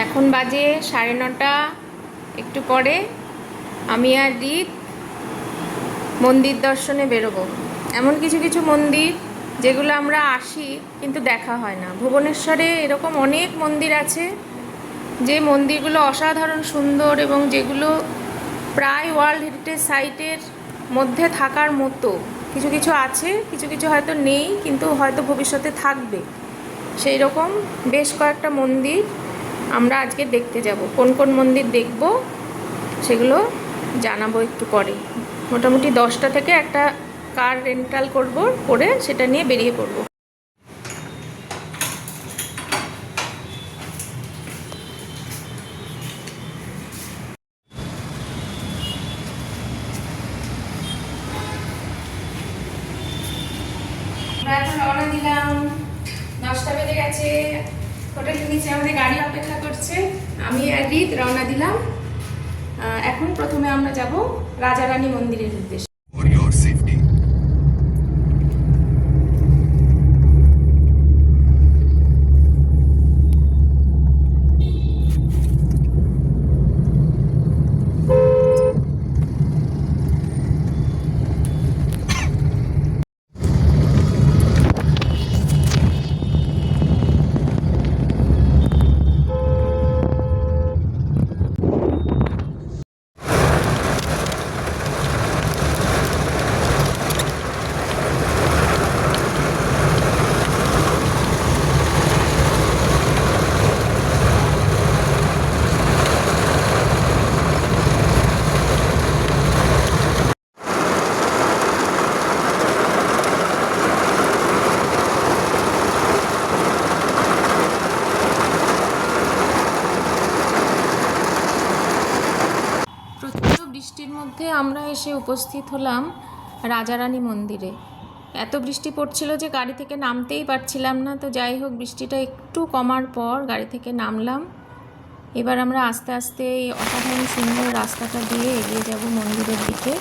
এখন বাজে 9:30, একটু পরে আমি আর রিত মন্দির দর্শনে বেরোবো। এমন কিছু কিছু মন্দির যেগুলো আমরা আসি কিন্তু দেখা হয় না। ভুবনেশ্বরে এরকম অনেক মন্দির আছে যে মন্দিরগুলো অসাধারণ সুন্দর এবং যেগুলো প্রায় ওয়ার্ল্ড হেরিটেজ সাইটের মধ্যে থাকার মতো। কিছু কিছু আছে, কিছু কিছু হয়তো নেই, কিন্তু হয়তো ভবিষ্যতে থাকবে। সেই রকম বেশ কয়েকটা মন্দির আমরা আজকে দেখতে যাব। কোন কোন মন্দির দেখব সেগুলো জানাবো একটু পরে। মোটামুটি 10টা থেকে একটা কার রেন্টাল করে সেটা নিয়ে বেরিয়ে পড়বো। আমরা এখন রওনা দিলাম। 10টা বেজে গেছে। হোটেলের নিচে আমাদের গাড়ি অপেক্ষা করছে। আমি আর রিত রওনা দিলাম। এখন প্রথমে আমরা যাব রাজারানী মন্দিরের উদ্দেশ্যে। বৃষ্টির মধ্যে আমরা এসে উপস্থিত হলাম রাজারানী মন্দিরে। এত বৃষ্টি পড়ছিল যে গাড়ি থেকে নামতেই পারছিলাম না। তো যাই হোক, বৃষ্টিটা একটু কমার পর গাড়ি থেকে নামলাম। এবার আমরা আস্তে আস্তে এই অসাধারণ সুন্দর রাস্তাটা দিয়ে এগিয়ে যাব মন্দিরের দিকে।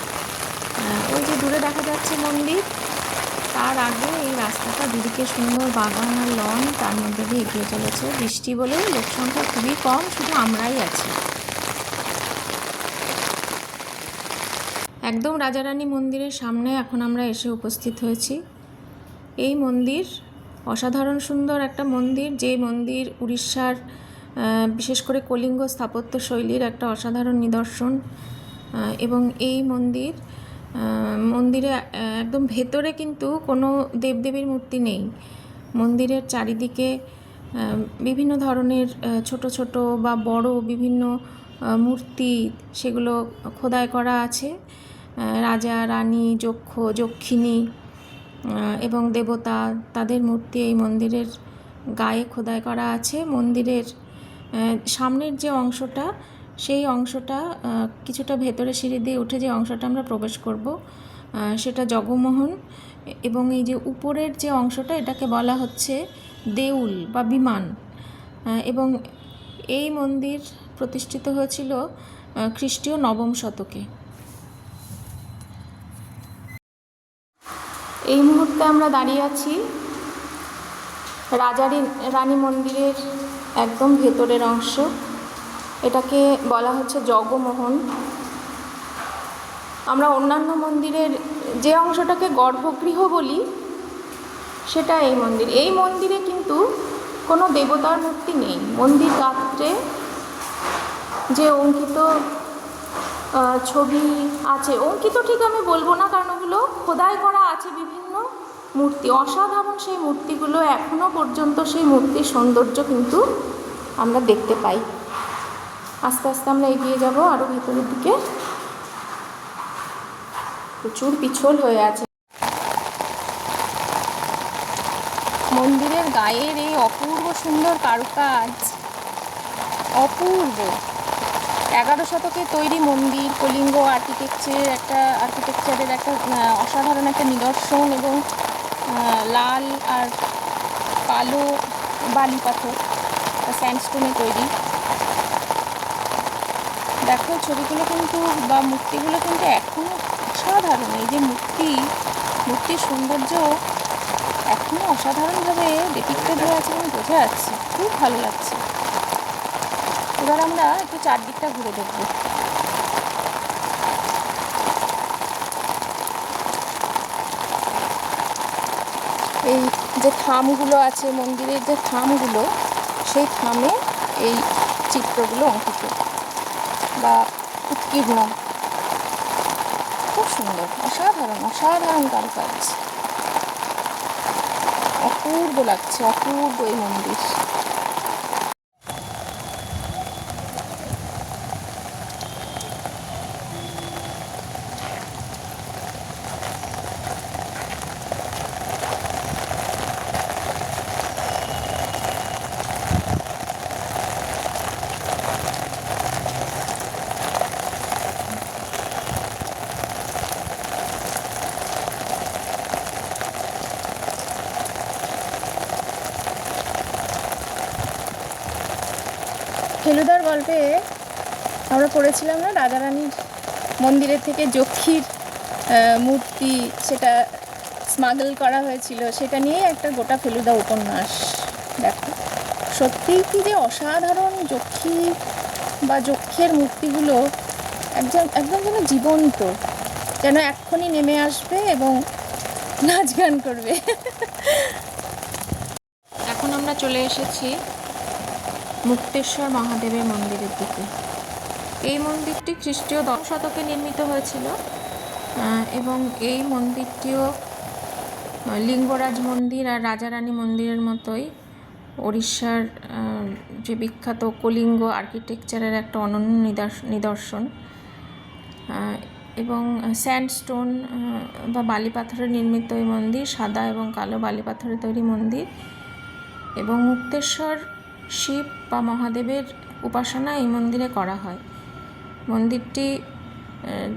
ওই যে দূরে দেখা যাচ্ছে মন্দির, তার আগে এই রাস্তাটা দুদিকে সুন্দর বাগান আর লন, তার মধ্যে দিয়ে এগিয়ে চলেছে। বৃষ্টি বলে লোক সংখ্যা খুবই কম, শুধু আমরাই আছি। একদম রাজারানী মন্দিরের সামনে এখন আমরা এসে উপস্থিত হয়েছি। এই মন্দির অসাধারণ সুন্দর একটা মন্দির, যে মন্দির উড়িষ্যার বিশেষ করে কলিঙ্গ স্থাপত্য শৈলীর একটা অসাধারণ নিদর্শন। এবং এই মন্দিরে একদম ভেতরে কিন্তু কোনো দেবদেবীর মূর্তি নেই। মন্দিরের চারিদিকে বিভিন্ন ধরনের ছোট ছোট বা বড় বিভিন্ন মূর্তি, সেগুলো খোদাই করা আছে। রাজা, রানী, যক্ষ, যক্ষিণী এবং দেবতা, তাদের মূর্তি এই মন্দিরের গায়ে খোদাই করা আছে। মন্দিরের সামনের যে অংশটা, সেই অংশটা কিছুটা ভেতরে সিঁড়ি দিয়ে উঠে যে অংশটা আমরা প্রবেশ করব, সেটা জগমোহন। এবং এই যে উপরের যে অংশটা, এটাকে বলা হচ্ছে দেউল বা বিমান। এবং এই মন্দির প্রতিষ্ঠিত হয়েছিল খ্রিস্টীয় 9ম শতকে। এই মুহূর্তে আমরা দাঁড়িয়ে আছি রানী মন্দিরের একদম ভেতরের অংশ। এটাকে বলা হচ্ছে জগমোহন। আমরা অন্যান্য মন্দিরের যে অংশটাকে গর্ভগৃহ বলি, সেটা এই মন্দির। এই মন্দিরে কিন্তু কোনো দেবতার মূর্তি নেই। মন্দির গাত্রে যে অঙ্কিত ছবি আছে, অঙ্কিত ঠিক আমি বলবো না, কারণ ওগুলো খোদাই করা আছে বিভিন্ন মূর্তি। অসাধারণ সেই মূর্তিগুলো, এখনও পর্যন্ত সেই মূর্তির সৌন্দর্য কিন্তু আমরা দেখতে পাই। আস্তে আস্তে আমরা এগিয়ে যাব আরও ভেতরের দিকে। প্রচুর পিছল হয়ে আছে। মন্দিরের গায়ের এই অপূর্ব সুন্দর কারুকাজ, অপূর্ব। 11 শতকে তৈরি মন্দির, কলিঙ্গ আর্কিটেকচারের একটা অসাধারণ একটা নিদর্শন। এবং লাল আর কালো বালি পাথর, স্যান্ডস্টোনে তৈরি। দেখো ছবিগুলো কিন্তু বা মূর্তিগুলো কিন্তু এখনও অসাধারণ। এই যে মূর্তির সৌন্দর্য এখনও অসাধারণভাবে ডিপিক্টেড হয়ে আছে, বোঝা যাচ্ছে। খুব ভালো লাগছে। এবার আমরা একটু চারদিকটা ঘুরে দেখব। এই যে থামগুলো আছে, মন্দিরের যে থামগুলো, সেই থামে এই চিত্রগুলো অঙ্কিত বা উৎকীর্ণ। খুব সুন্দর, অসাধারণ অসাধারণ কারুকাজ, অপূর্ব লাগছে, অপূর্ব এই মন্দির। ফেলুদার গল্পে আমরা পড়েছিলাম না, রাজারানীর মন্দিরের থেকে যক্ষীর মূর্তি সেটা স্মাগল করা হয়েছিল, সেটা নিয়েই একটা গোটা ফেলুদা উপন্যাস। দেখো সত্যিই কি যে অসাধারণ যক্ষী বা যক্ষের মূর্তিগুলো, একদম যেন জীবন্ত, যেন এক্ষুনি নেমে আসবে এবং নাচ গান করবে। এখন আমরা চলে এসেছি মুক্তেশ্বর মহাদেবের মন্দিরের দিকে। এই মন্দিরটি খ্রিস্টীয় 10 শতকে নির্মিত হয়েছিল এবং এই মন্দিরটিও লিঙ্গরাজ মন্দির আর রাজারানী মন্দিরের মতোই ওড়িশার যে বিখ্যাত কলিঙ্গ আর্কিটেকচারের একটা অনন্য নিদর্শন। এবং স্যান্ডস্টোন বা বালি পাথরে নির্মিত এই মন্দির, সাদা এবং কালো বালি পাথরে তৈরি মন্দির। এবং মুক্তেশ্বর শিব বা মহাদেবের উপাসনা এই মন্দিরে করা হয়। মন্দিরটি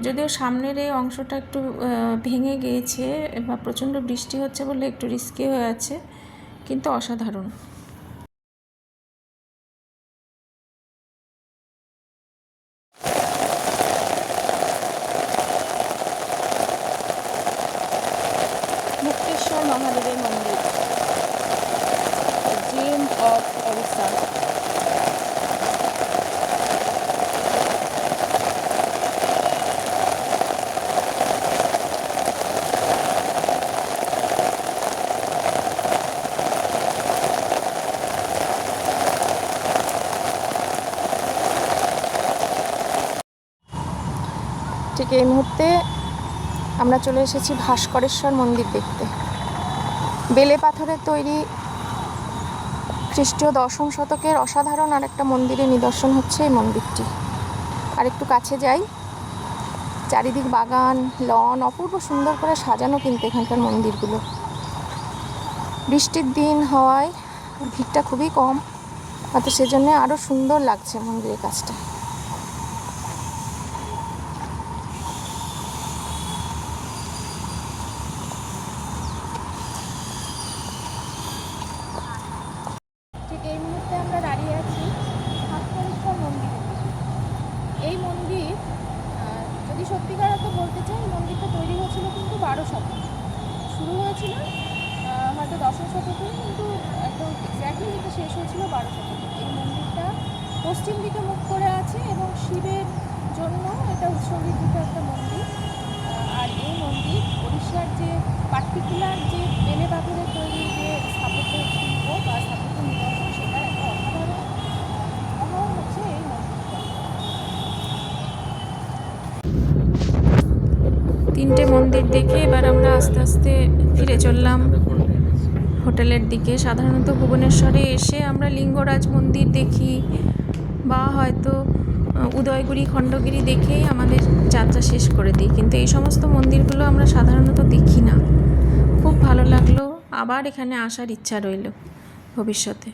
যদিও সামনের এই অংশটা একটু ভেঙে গিয়েছে বা প্রচণ্ড বৃষ্টি হচ্ছে বলে একটু রিস্কি হয়ে আছে, কিন্তু অসাধারণ। মুক্তেশ্বর মহাদেবের মন্দির, ড্রিম অফ ওড়িশা। ঠিক এই মুহূর্তে আমরা চলে এসেছি ভাস্করেশ্বর মন্দির দেখতে। বেলে পাথরের তৈরি খ্রিস্টীয় 10ম শতকের অসাধারণ আরেকটা মন্দিরের নিদর্শন হচ্ছে এই মন্দিরটি। আর একটু কাছে যাই, চারিদিক বাগান, লন, অপূর্ব সুন্দর করে সাজানো কিন্তু এখানকার মন্দিরগুলো। বৃষ্টির দিন হওয়ায় ভিড়টা খুবই কম, হয়তো সেজন্য আরও সুন্দর লাগছে মন্দিরের কাজটা। এই মুহূর্তে আমরা দাঁড়িয়ে আছি ভাস্করেশ্বর মন্দিরে। এই মন্দির যদি সত্যিকার অর্থে বলতে চাই, এই মন্দিরটা তৈরি হয়েছিল কিন্তু 12 শতকে, শুরু হয়েছিল হয়তো 10ম শতকে, কিন্তু একদম এক্স্যাক্টলি কিন্তু শেষ হয়েছিল 12 শতকে। এই মন্দিরটা পশ্চিম দিকে মুখ করে আছে এবং শিবের জন্য এটা উৎসর্গীকৃত একটা মন্দির। আর এই মন্দির ওড়িশার যে পার্টিকুলার যে বেলে পাথরের তৈরি যে স্থাপত্য শিল্প বা স্থাপত্য নিদর্শন, সেটার একটা অসাধারণ উদাহরণ হচ্ছে এই মন্দিরটা। 3টে মন্দির দেখে এবার আমরা আস্তে আস্তে ফিরে চললাম হোটেলের দিকে। সাধারণত ভুবনেশ্বরে এসে আমরা লিঙ্গরাজ মন্দির দেখি বা হয়তো উদয়গুরি, খণ্ডগিরি দেখেই আমাদের যাত্রা শেষ করে দিই, কিন্তু এই সমস্ত মন্দিরগুলো আমরা সাধারণত দেখি না। খুব ভালো লাগলো, আবার এখানে আসার ইচ্ছা রইল ভবিষ্যতে।